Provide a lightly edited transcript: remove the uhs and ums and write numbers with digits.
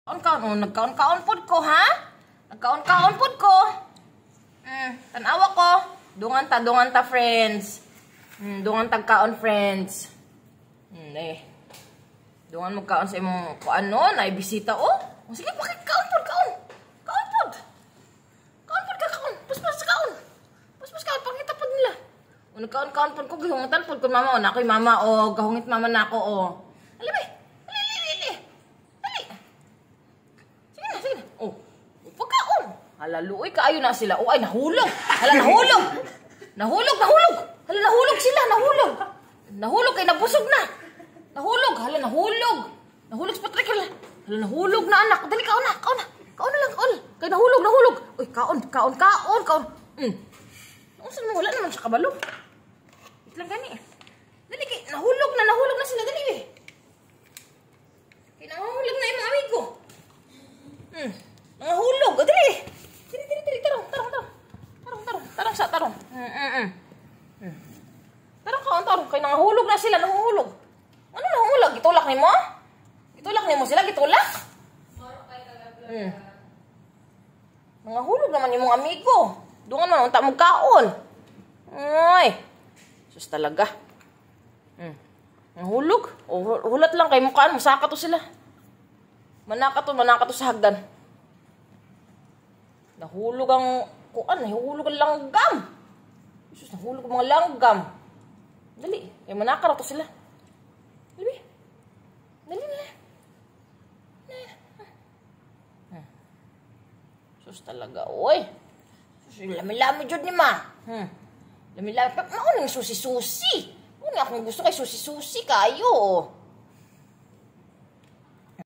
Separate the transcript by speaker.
Speaker 1: Kaon-kaon, nagkaon-kaon pod ko, ha? Nagkaon-kaon pod ko. Tanawa ko. Dungan ta, friends. Dungan tagkaon, friends. Dungan magkaon sa imong kuano, na bisita, oh. Sige, bakit kaon pod, kaon. Kaon pod. Kaon pod ka, kaon. Puspas kaon. Puspas kaon, pakita pod nila. Nagkaon-kaon pod ko, gihungitan pod ko, mama, o. Nako'y mama, o. Gahungit mama na ako, o. Alibay. Halaluoy kaayo na sila. O ay nahulog. Hala nahulog. Nahulog. Hala nahulog sila, nahulog. Nahulog kay nabusog na. Nahulog, hala nahulog. Nahulog sa Patrick hala. Hala nahulog na anak. Dali kaon na. Kaon na lang, kaon. Kay nahulog. Uy, kaon. Unsa mo wala naman sa kabalo. Wait lang gani. Dali kay nahulog na sila dali eh. Kay nahulog na imong amigo. Nahulog, dali. Tarong. Tarong. Kaya nangahulog na sila, nangahulog. Ano nangahulog? Gitulak ni mo? Gitulak ni mo sila, gitulak? Nangahulog naman yung mga amigo. Doon nga unta mong kaon. Ay. Sus talaga. Nangahulog? Hulat lang kay mukhaan, masaka to sila. Manaka to sa hagdan. Nahulog ang nahulog ang langgam. Jesus, nahulog ang mga langgam. Dali, kaya manakaraw to sila. Dali. Jesus talaga, oy. Jesus, lami-lami jud ni ma. Lami-lami. Mauning susi-susi. Muna akong gusto kay susi-susi kayo.